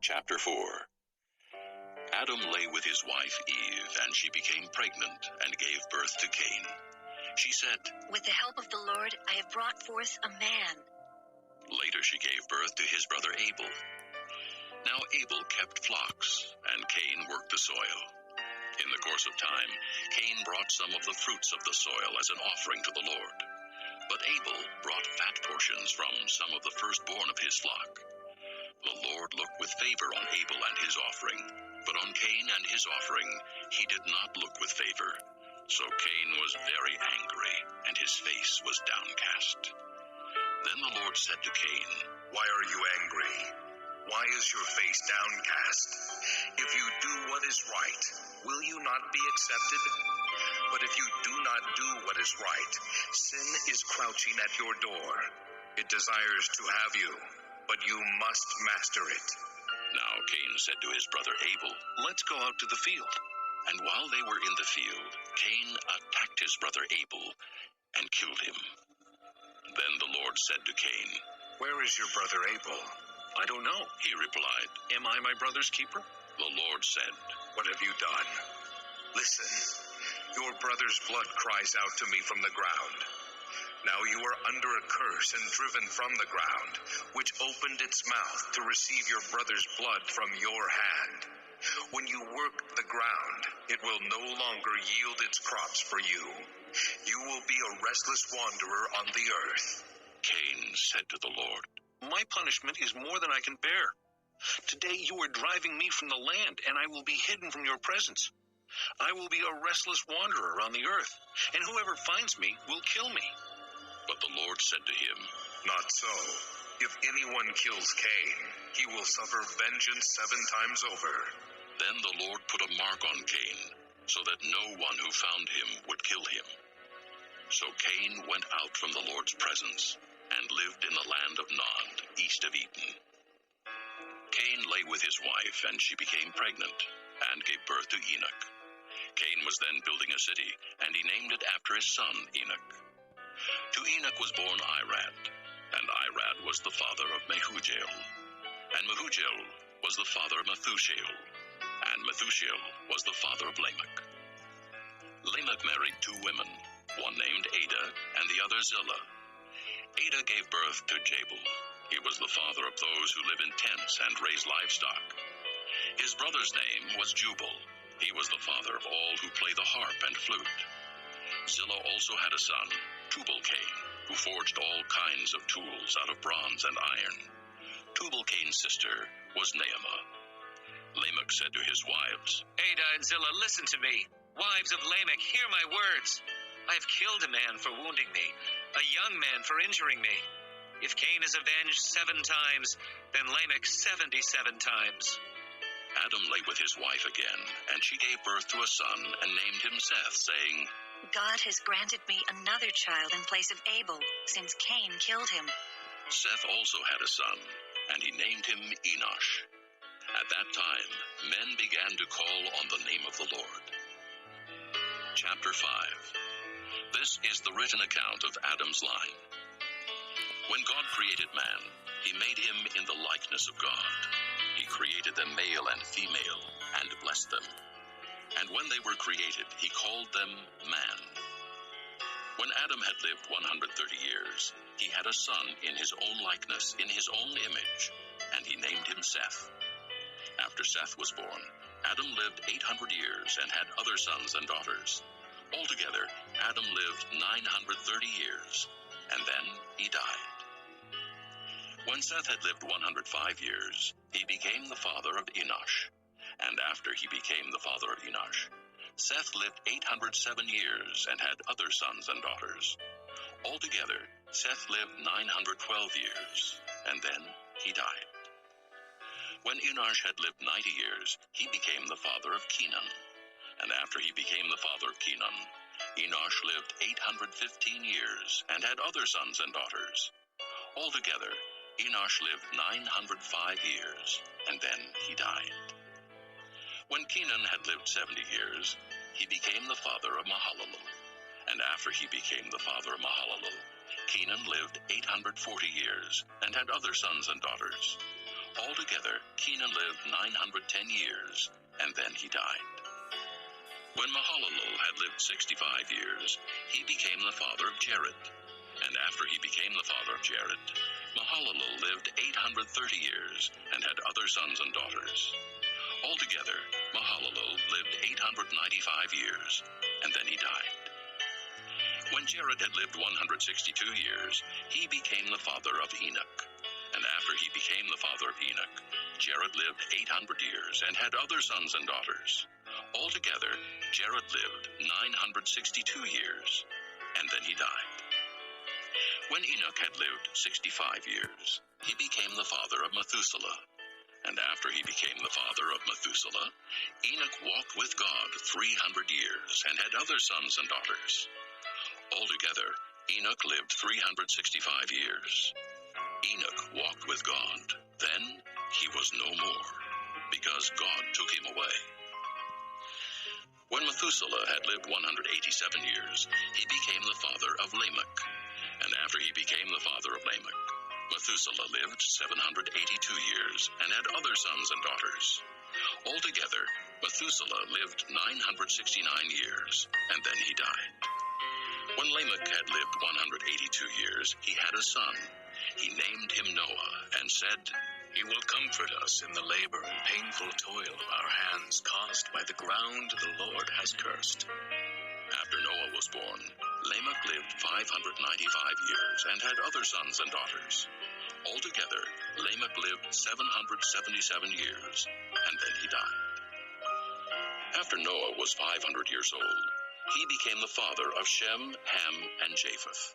Chapter 4. Adam lay with his wife Eve, and she became pregnant and gave birth to Cain. She said, "With the help of the Lord, I have brought forth a man." Later she gave birth to his brother Abel. Now Abel kept flocks, and Cain worked the soil. In the course of time, Cain brought some of the fruits of the soil as an offering to the Lord. But Abel brought fat portions from some of the firstborn of his flock. The Lord looked with favor on Abel and his offering, but on Cain and his offering he did not look with favor. So Cain was very angry, and his face was downcast. Then the Lord said to Cain, "Why are you angry? Why is your face downcast? If you do what is right, will you not be accepted? But if you do not do what is right, sin is crouching at your door. It desires to have you, but you must master it." Now Cain said to his brother Abel, "Let's go out to the field." And while they were in the field, Cain attacked his brother Abel and killed him. Then the Lord said to Cain, "Where is your brother Abel?" "I don't know," he replied. "Am I my brother's keeper?" The Lord said, "What have you done? Listen, your brother's blood cries out to me from the ground. Now you are under a curse and driven from the ground, which opened its mouth to receive your brother's blood from your hand. When you work the ground, it will no longer yield its crops for you. You will be a restless wanderer on the earth." Cain said to the Lord, "My punishment is more than I can bear. Today you are driving me from the land, and I will be hidden from your presence. I will be a restless wanderer on the earth, and whoever finds me will kill me." But the Lord said to him, "Not so. If anyone kills Cain, he will suffer vengeance 7 times over." Then the Lord put a mark on Cain, so that no one who found him would kill him. So Cain went out from the Lord's presence and lived in the land of Nod, east of Eden. Cain lay with his wife, and she became pregnant and gave birth to Enoch. Cain was then building a city, and he named it after his son Enoch. To Enoch was born Irad, and Irad was the father of Mehujael, and Mehujael was the father of Methushael, and Methushael was the father of Lamech. Lamech married 2 women, one named Ada and the other Zillah. Ada gave birth to Jabal. He was the father of those who live in tents and raise livestock. His brother's name was Jubal. He was the father of all who play the harp and flute. Zillah also had a son, Tubal-Cain, who forged all kinds of tools out of bronze and iron. Tubal-Cain's sister was Naamah. Lamech said to his wives, "Ada and Zillah, listen to me. Wives of Lamech, hear my words. I have killed a man for wounding me, a young man for injuring me. If Cain is avenged 7 times, then Lamech 77 times. Adam lay with his wife again, and she gave birth to a son and named him Seth, saying, God has granted me another child in place of Abel, since Cain killed him. Seth also had a son, and he named him Enosh. At that time, men began to call on the name of the Lord. Chapter 5. This is the written account of Adam's line. When God created man, he made him in the likeness of God. He created them male and female, and blessed them. And when they were created, he called them man. When Adam had lived 130 years, he had a son in his own likeness, in his own image, and he named him Seth. After Seth was born, Adam lived 800 years and had other sons and daughters. Altogether, Adam lived 930 years, and then he died. When Seth had lived 105 years, he became the father of Enosh. And after he became the father of Enosh, Seth lived 807 years and had other sons and daughters. Altogether, Seth lived 912 years, and then he died. When Enosh had lived 90 years, he became the father of Kenan. And after he became the father of Kenan, Enosh lived 815 years and had other sons and daughters. Altogether, Enosh lived 905 years, and then he died. When Kenan had lived 70 years, he became the father of Mahalalel. And after he became the father of Mahalalel, Kenan lived 840 years and had other sons and daughters. Altogether, Kenan lived 910 years, and then he died. When Mahalalel had lived 65 years, he became the father of Jared. And after he became the father of Jared, Mahalalel lived 830 years and had other sons and daughters. Altogether, Mahalalel lived 895 years, and then he died. When Jared had lived 162 years, he became the father of Enoch. And after he became the father of Enoch, Jared lived 800 years and had other sons and daughters. Altogether, Jared lived 962 years, and then he died. When Enoch had lived 65 years, he became the father of Methuselah. And after he became the father of Methuselah, Enoch walked with God 300 years and had other sons and daughters. Altogether, Enoch lived 365 years. Enoch walked with God. Then he was no more, because God took him away. When Methuselah had lived 187 years, he became the father of Lamech. And after he became the father of Lamech, Methuselah lived 782 years and had other sons and daughters. Altogether, Methuselah lived 969 years, and then he died. When Lamech had lived 182 years, he had a son. He named him Noah and said, "He will comfort us in the labor and painful toil of our hands caused by the ground the Lord has cursed." After Noah was born, Lamech lived 595 years and had other sons and daughters. Altogether, Lamech lived 777 years, and then he died. After Noah was 500 years old, he became the father of Shem, Ham, and Japheth.